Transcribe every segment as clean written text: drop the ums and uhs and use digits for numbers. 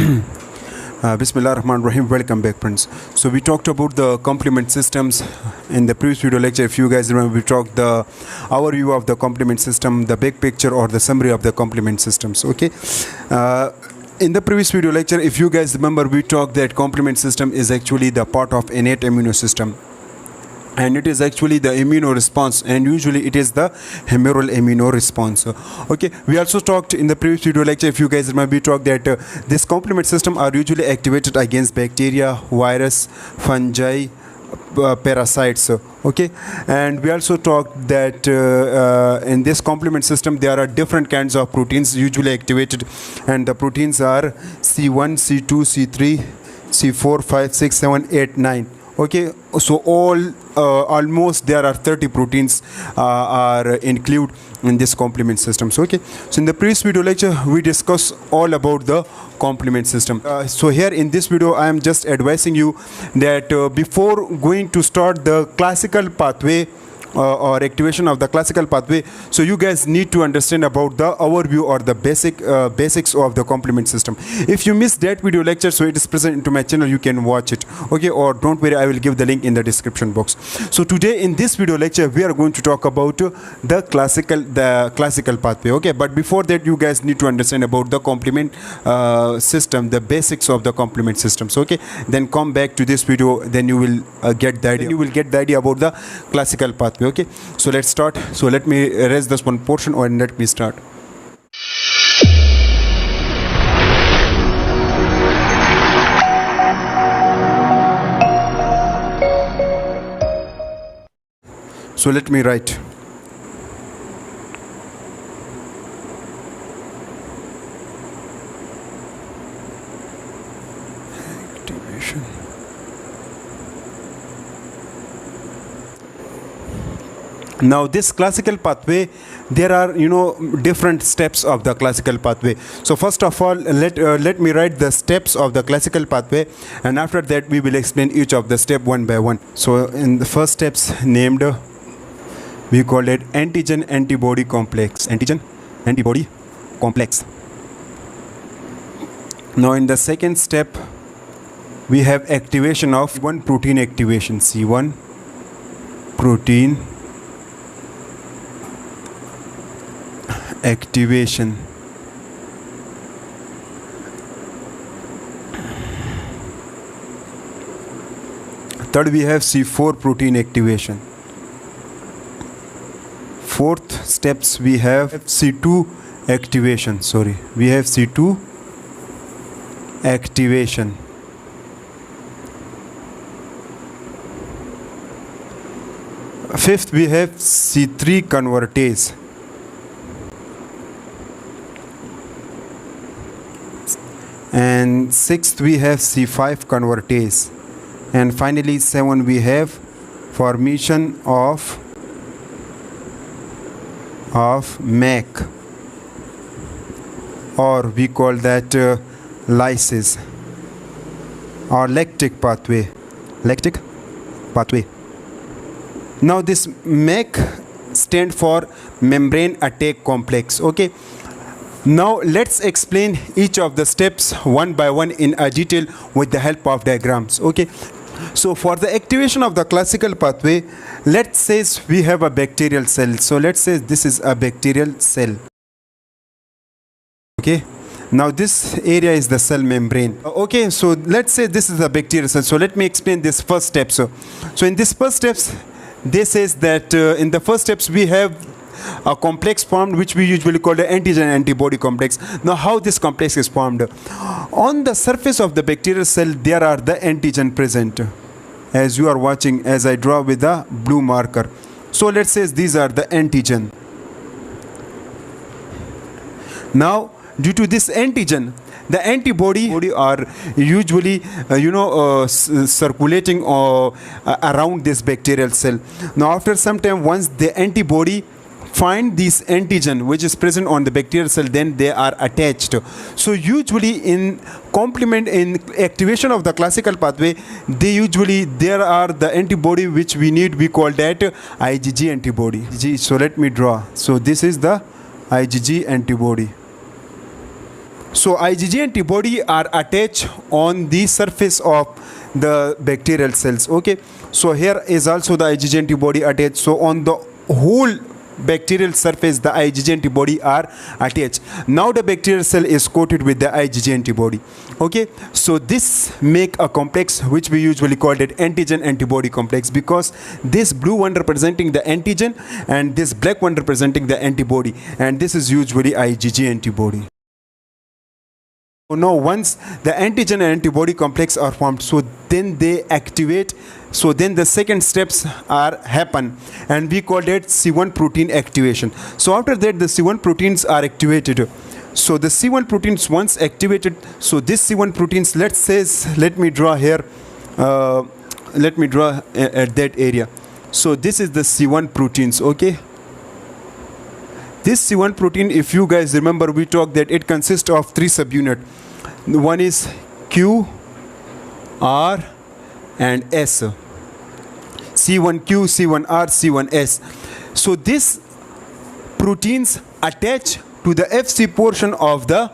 Bismillah ar-Rahman ar-Rahim. Welcome back, friends. So we talked about the complement systems in the previous video lecture. If you guys remember, we talked the overview of the complement system, the big picture or the summary of the complement systems. Okay. In the previous video lecture, if you guys remember, we talked that complement system is actually the part of innate immune system. And it is actually the immuno response, and usually it is the humoral immuno response. Okay, we also talked in the previous video lecture, if you guys remember, we talked that this complement system are usually activated against bacteria, virus, fungi, parasites. Okay, and we also talked that in this complement system there are different kinds of proteins usually activated, and the proteins are C1, C2, C3, C4, 5, 6, 7, 8, 9. Okay, so almost there are 30 proteins are included in this complement system. So okay, so in the previous video lecture we discussed all about the complement system. So here in this video I am just advising you that before going to start the classical pathway or activation of the classical pathway, so you guys need to understand about the overview or the basics of the complement system. If you missed that video lecture, so it is present into my channel, you can watch it. Okay, or don't worry, I will give the link in the description box. So today in this video lecture we are going to talk about the classical pathway. Okay, but before that you guys need to understand about the complement system, the basics of the complement systems. Okay, then come back to this video, then you will get the idea. You will get the idea about the classical pathway. Okay, so let's start. So let me erase this one portion and let me start. So let me write. Activation. Now this classical pathway, there are different steps of the classical pathway. So first of all, let me write the steps of the classical pathway, and after that we will explain each of the step one by one. So in the first steps named, we call it antigen antibody complex. Antigen antibody complex. Now in the second step we have activation of one protein activation, C1 protein activation. Third, we have C4 protein activation. Fourth steps we have C2 activation. We have C2 activation. Fifth, we have C3 convertase. And sixth we have C5 convertase, and finally 7 we have formation of MAC, or we call that lysis or laytic pathway. Now this MAC stand for membrane attack complex. Okay, now let's explain each of the steps one by one in a detail with the help of diagrams. Okay, so for the activation of the classical pathway, let's say we have a bacterial cell. So let's say this is a bacterial cell. Okay, now this area is the cell membrane. Okay, so let's say this is a bacterial cell. So let me explain this first step. So in this first steps, they says that in the first steps we have a complex formed, which we usually call the antigen antibody complex. Now how this complex is formed? On the surface of the bacterial cell there are the antigen present, as you are watching, as I draw with the blue marker. So let's say these are the antigen. Now due to this antigen, the antibody are usually circulating around this bacterial cell. Now after some time, once the antibody find this antigen which is present on the bacterial cell, then they are attached. So usually in activation of the classical pathway, there are the antibody which we need, we call that IgG antibody. So let me draw. So this is the IgG antibody. So IgG antibody are attached on the surface of the bacterial cells. Okay, so here is also the IgG antibody attached. So on the whole bacterial surface the IgG antibody are attached. Now the bacterial cell is coated with the IgG antibody. Okay, so this make a complex which we usually call it antigen antibody complex, because this blue one representing the antigen and this black one representing the antibody, and this is usually IgG antibody. Now once the antigen and antibody complex are formed, so then they activate, so then the second steps are happen, and we call that C1 protein activation. So after that the C1 proteins are activated. So the C1 proteins once activated, so this C1 proteins, let me draw here, let me draw at that area. So this is the C1 proteins. Okay, this C1 protein, if you guys remember, we talked that it consists of three subunits. One is Q, R and S. C1Q, C1R, C1S. So these proteins attach to the Fc portion of the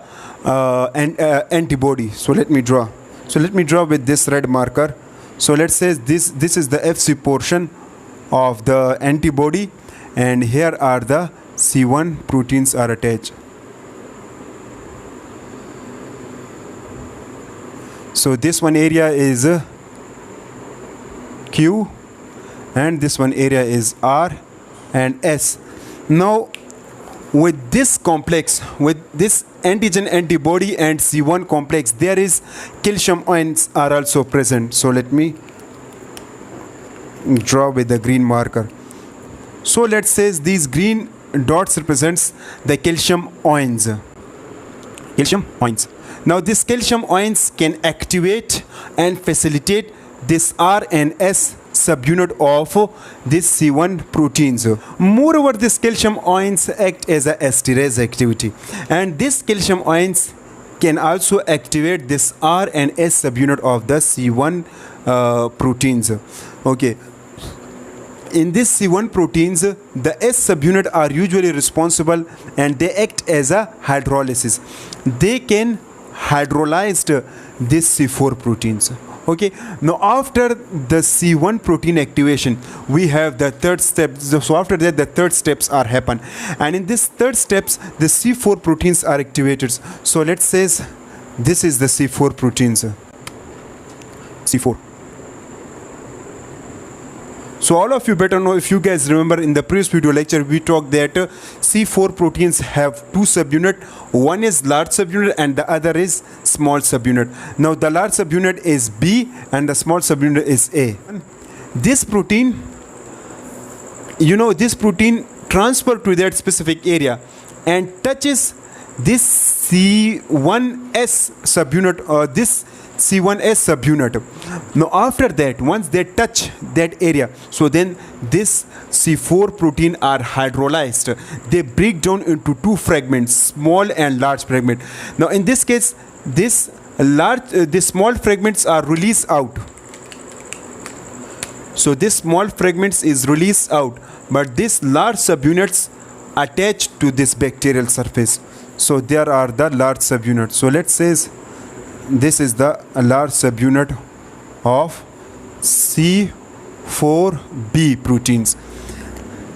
antibody. So let me draw. So let me draw with this red marker. So let's say this is the Fc portion of the antibody, and here are the C1 proteins are attached. So this one area is Q and this one area is R and S. Now with this complex, with this antigen antibody and C1 complex, there is calcium ions are also present. So let me draw with the green marker. So let's say these green dots represents the calcium ions. Calcium ions. Now this calcium ions can activate and facilitate this R and S subunit of this C1 proteins. Moreover, this calcium ions act as a esterase activity, and this calcium ions can also activate this R and S subunit of the C1 proteins. Okay. In this C1 proteins, the S subunit are usually responsible and they act as a hydrolysis. They can hydrolyze this C4 proteins. Okay, now after the C1 protein activation, we have the third step. So after that the third steps are happen, and in this third steps the C4 proteins are activated. So let's say this is the C4 proteins. C4. So all of you better know, if you guys remember in the previous video lecture, we talked that C4 proteins have two subunits. One is large subunit and the other is small subunit. Now the large subunit is B and the small subunit is A. This protein, this protein transfer to that specific area and touches this C1S subunit or this C1S subunit. Now after that, once they touch that area, so then this C4 protein are hydrolyzed. They break down into two fragments, small and large fragment. Now in this case, this small fragments are released out. So this small fragments is released out, but this large subunits attached to this bacterial surface. So there are the large subunits. So let's say this is the large subunit of C4b proteins,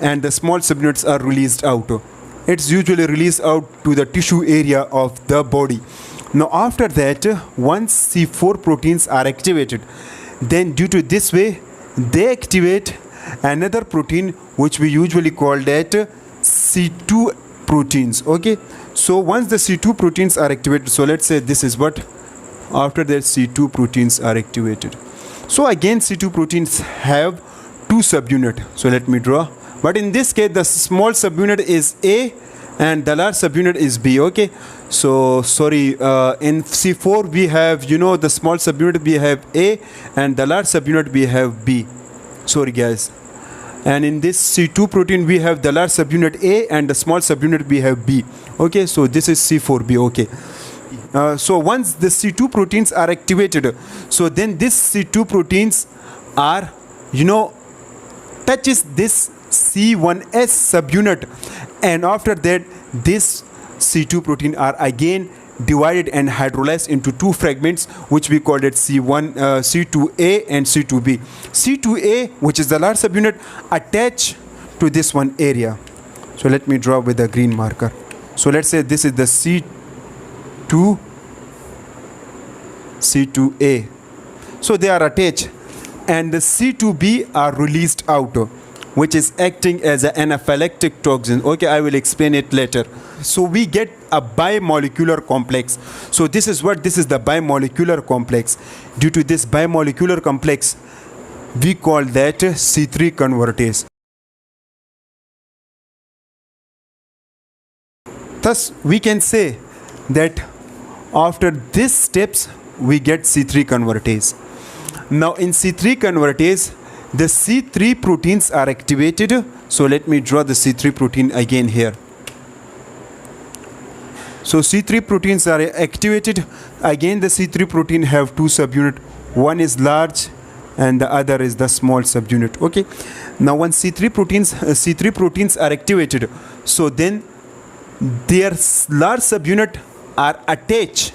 and the small subunits are released out. It's usually released out to the tissue area of the body. Now after that, once C4 proteins are activated, then due to this way they activate another protein which we usually call that C2 proteins. Okay, so once the C2 proteins are activated, so let's say this is what after that C2 proteins are activated. So again C2 proteins have two subunits. So let me draw, but in this case the small subunit is A and the large subunit is B. Okay, so sorry, in C4 we have the small subunit we have A and the large subunit we have B. Sorry guys. And in this C2 protein we have the large subunit A and the small subunit we have B. Okay, so this is C4b. Okay, so once the C2 proteins are activated, so then this C2 proteins are touches this C1S subunit, and after that this C2 protein are again divided and hydrolyzed into two fragments, which we called it C2A and C2B. C2A, which is the large subunit, attached to this one area. So let me draw with a green marker. So let's say this is the C2A. So they are attached, and the C2B are released out, which is acting as an anaphylactic toxin. Okay, I will explain it later. So we get a bimolecular complex. So this is the bimolecular complex. Due to this bimolecular complex, we call that C3 convertase. Thus, we can say that after these steps, we get C3 convertase. Now, in C3 convertase, the C3 proteins are activated. So let me draw the C3 protein again here. So C3 proteins are activated. Again, the C3 protein have two subunits. One is large and the other is the small subunit. Okay. Now, when C3 proteins are activated, so then their large subunit are attached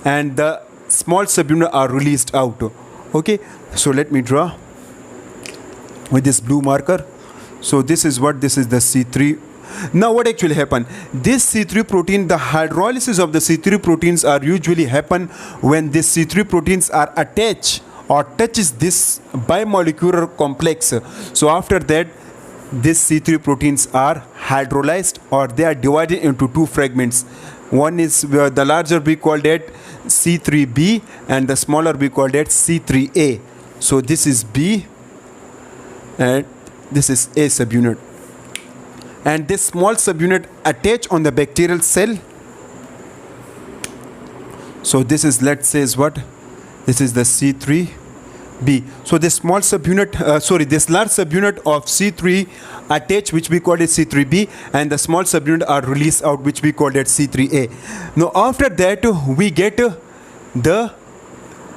and the small subunit are released out. Okay. So let me draw with this blue marker. So this is the C3. Now what actually happened? This C3 protein, the hydrolysis of the C3 proteins are usually happen when these C3 proteins are attached or touches this bimolecular complex. So after that, these C3 proteins are hydrolyzed, or they are divided into two fragments. One is the larger we call that C3B, and the smaller we call that C3A. So this is B and this is A subunit, and this small subunit attach on the bacterial cell. So this is, let's say, is what this is the C3B. So this small subunit, this large subunit of C3 attach, which we call it C3B, and the small subunit are released out, which we call it C3A. Now after that, we get the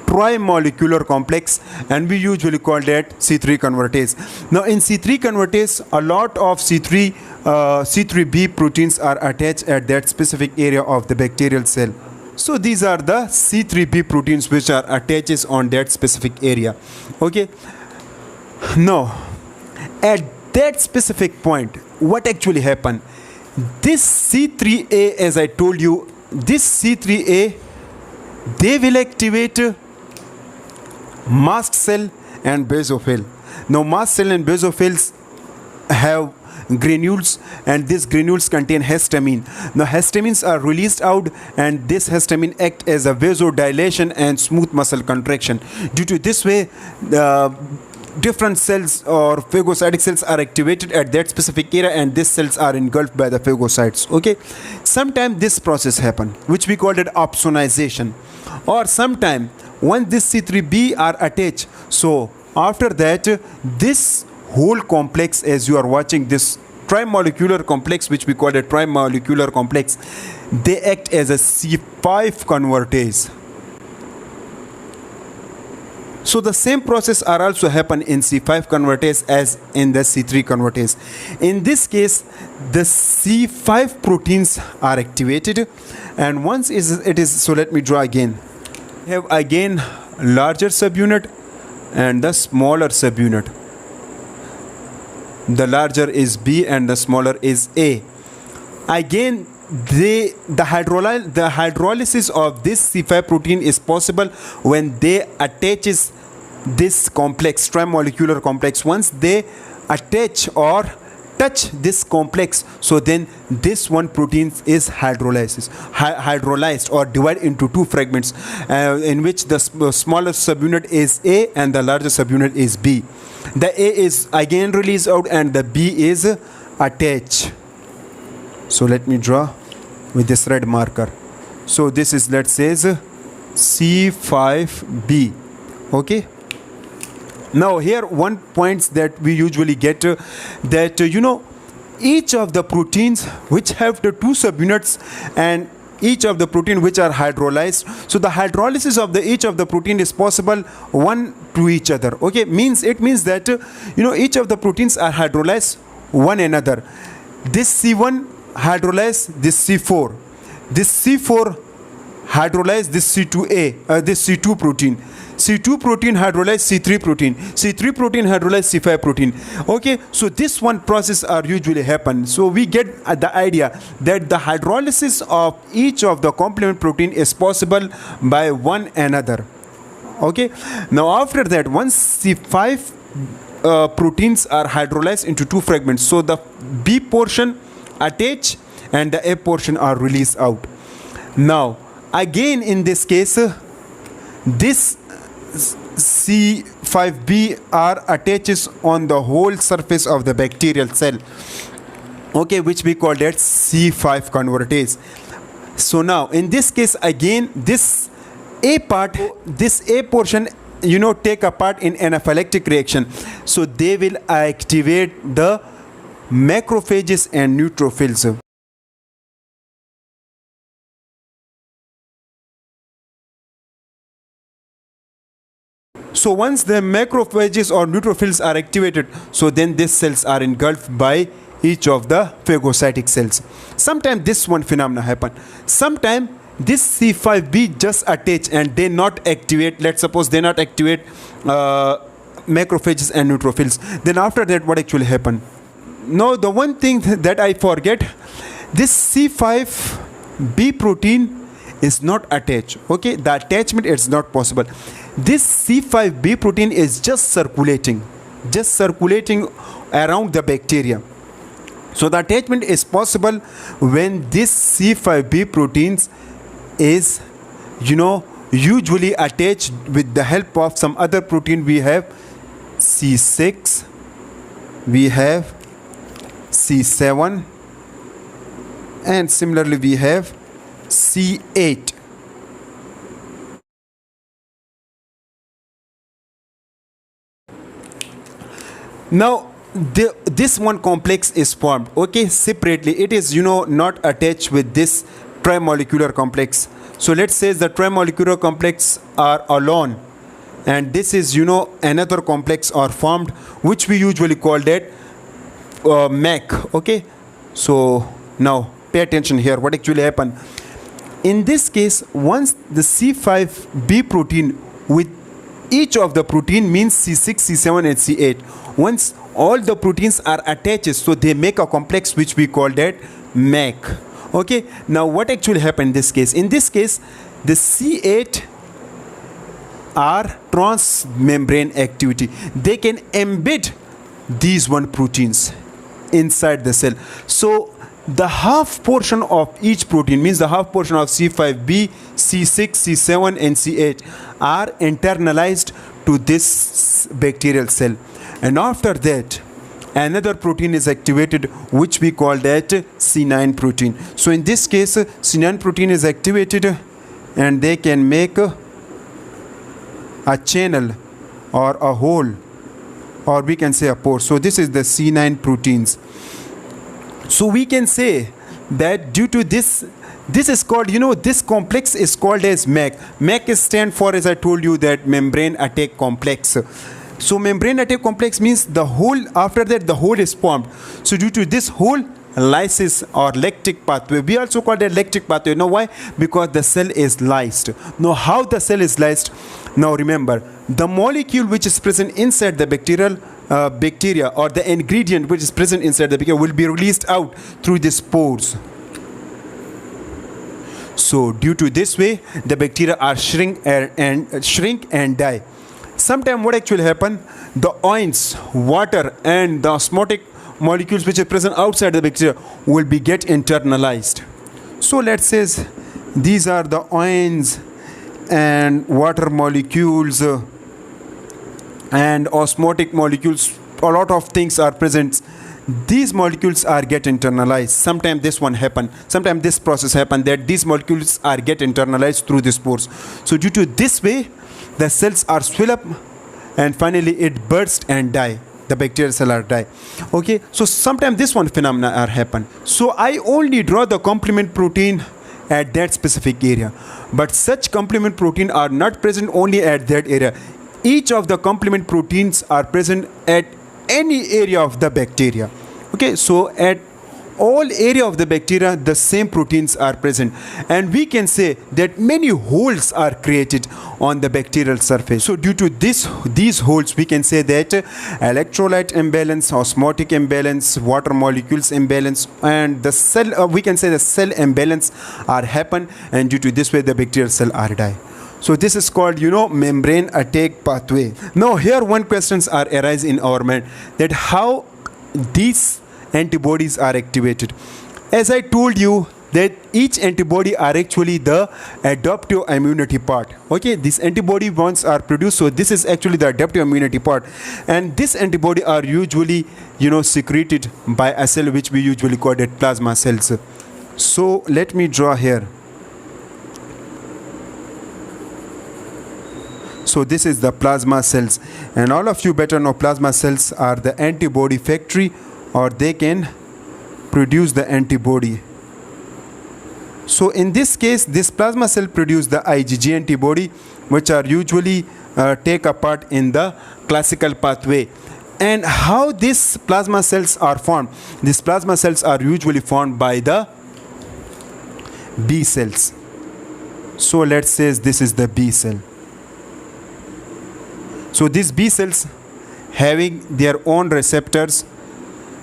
trimolecular complex, and we usually call that C3 convertase. Now in C3 convertase, a lot of C3B proteins are attached at that specific area of the bacterial cell. So these are the C3B proteins which are attached on that specific area. Okay. Now at that specific point, what actually happened? This C3A, as I told you, this C3A, they will activate mast cell and basophil. Now mast cell and basophils have granules, and these granules contain histamine. Now histamines are released out, and this histamine act as a vasodilation and smooth muscle contraction. Due to this way, different cells or phagocytic cells are activated at that specific area, and these cells are engulfed by the phagocytes. Okay. Sometimes this process happen, which we call it opsonization, or sometime when this C3B are attached. So after that, this whole complex, as you are watching, this trimolecular complex, which we call a trimolecular complex, they act as a C5 convertase. So the same process are also happen in C5 convertase as in the C3 convertase. In this case, the C5 proteins are activated, and once it is, so let me draw again. We have again larger subunit and the smaller subunit. The larger is B and the smaller is A. Again, the hydrolysis of this C5 protein is possible when they attaches this complex, trimolecular complex. Once they attach or touch this complex, so then this one protein is hydrolyzed or divided into two fragments, in which the smaller subunit is A and the larger subunit is B. The A is again released out and the B is attached. So let me draw with this red marker. So this is, let's say, C5B. Okay. Now here one point that we usually get, that each of the proteins which have the two subunits and each of the protein which are hydrolyzed, so the hydrolysis of each of the protein is possible one to each other. Okay, it means that each of the proteins are hydrolyzed one another. This C1 hydrolyze this C4. This C4 hydrolyze this C2A, this C2 protein. C2 protein hydrolyze C3 protein. C3 protein hydrolyze C5 protein. Okay, so this one process are usually happen. So we get the idea that the hydrolysis of each of the complement protein is possible by one another. Okay, now after that, once C5 proteins are hydrolyzed into two fragments, so the B portion attach and the A portion are released out. Now again in this case, this C5b are attaches on the whole surface of the bacterial cell, okay, which we call that C5 convertase. So now in this case again, this A part, this A portion, take a part in anaphylactic reaction, so they will activate the macrophages and neutrophils. So once the macrophages or neutrophils are activated, so then these cells are engulfed by each of the phagocytic cells. Sometimes this one phenomena happen. Sometimes this C5b just attach and they not activate. Let's suppose they not activate macrophages and neutrophils. Then after that, what actually happen? Now the one thing that I forget, this C5b protein is not attached. Okay, the attachment is not possible. This C5b protein is just circulating around the bacteria. So the attachment is possible when this C5b proteins is usually attached with the help of some other protein. We have C6, we have C7, and similarly we have C8. Now this one complex is formed, okay, separately. It is not attached with this trimolecular complex. So let's say the trimolecular complex are alone, and this is another complex are formed, which we usually call that MAC. Okay, so now pay attention here. What actually happened in this case, once the C5b protein with each of the protein means C6, C7 and C8, once all the proteins are attached, so they make a complex which we call that MAC. Okay, now what actually happened in this case? In this case, the C8 are transmembrane activity. They can embed these one proteins inside the cell. So the half portion of each protein means the half portion of C5b, C6, C7 and C8 are internalized to this bacterial cell, and after that another protein is activated which we call that C9 protein. So in this case C9 protein is activated and they can make a channel or a hole, or we can say a pore. So this is the C9 proteins. So we can say that due to this is called, this complex is called as MAC. MAC is stand for, as I told you, that membrane attack complex. So membrane attack complex means the whole, after that the whole is formed. So due to this whole lysis or lactic pathway, we also call that lactic pathway. Now why? Because the cell is lysed. Now how the cell is lysed? Now remember, the molecule which is present inside the bacteria or the ingredient which is present inside the bacteria will be released out through these pores. So due to this way, the bacteria are shrink and die. Sometimes what actually happen, the ions, water and the osmotic molecules which are present outside the bacteria will be get internalized. So let's say these are the ions and water molecules and osmotic molecules. A lot of things are present. These molecules are get internalized. Sometimes this one happen, sometimes this process happen, that these molecules are get internalized through these pores. So due to this way, the cells are swell up and finally it bursts and die. The bacterial cell are die. Okay, so sometimes this one phenomena are happen. So I only draw the complement protein at that specific area, but such complement protein are not present only at that area. Each of the complement proteins are present at any area of the bacteria. Okay, so at all area of the bacteria the same proteins are present, and we can say that many holes are created on the bacterial surface. So due to these holes, we can say that electrolyte imbalance, osmotic imbalance, water molecules imbalance, and the cell we can say the cell imbalance are happen, and due to this way the bacterial cell are die. So this is called, membrane attack pathway. Now here one questions are arise in our mind, that how these antibodies are activated. As I told you that each antibody are actually the adaptive immunity part. Okay, this antibody once are produced, so this is actually the adaptive immunity part, and this antibody are usually secreted by a cell which we usually call it plasma cells. So let me draw here. So this is the plasma cells, and all of you better know plasma cells are the antibody factory, or they can produce the antibody. So in this case, this plasma cell produce the IgG antibody, which are usually take a part in the classical pathway. And how these plasma cells are formed? These plasma cells are usually formed by the B cells. So let's say this is the B cell. So these B cells having their own receptors,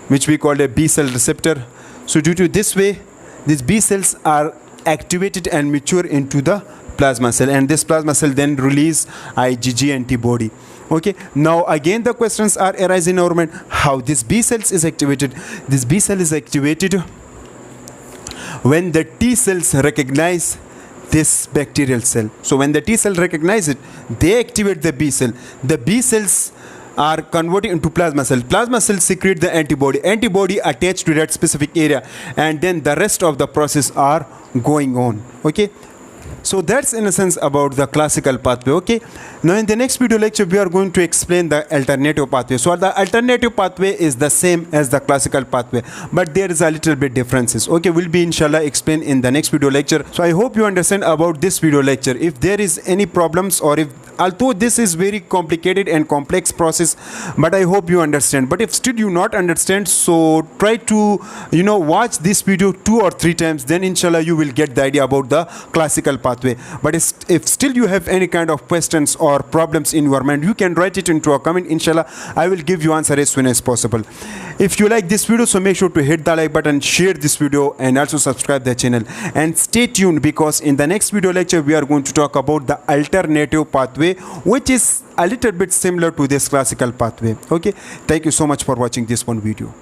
which we call a B cell receptor. So due to this way, these B cells are activated and mature into the plasma cell, and this plasma cell then release IgG antibody. Okay, now again the questions are arise in our mind, how this B cells is activated. This B cell is activated when the T cells recognize this bacterial cell. So when the T cell recognize it, they activate the B cell. The B cells are converted into plasma cell. Plasma cells secrete the antibody attached to that specific area, and then the rest of the process are going on. Okay, so that's in a sense about the classical pathway. Okay, now in the next video lecture we are going to explain the alternative pathway. So the alternative pathway is the same as the classical pathway, but there is a little bit differences. Okay, will be inshallah explain in the next video lecture. So I hope you understand about this video lecture. If there is any problems, or if although this is very complicated and complex process, but I hope you understand. But if still you not understand, so try to watch this video 2 or 3 times, then inshallah you will get the idea about the classical pathway. But if still you have any kind of questions or problems in your mind, you can write it into a comment. Inshallah I will give you answer as soon as possible. If you like this video, so make sure to hit the like button, share this video, and also subscribe the channel, and stay tuned, because in the next video lecture we are going to talk about the alternative pathway, which is a little bit similar to this classical pathway. Okay, thank you so much for watching this one video.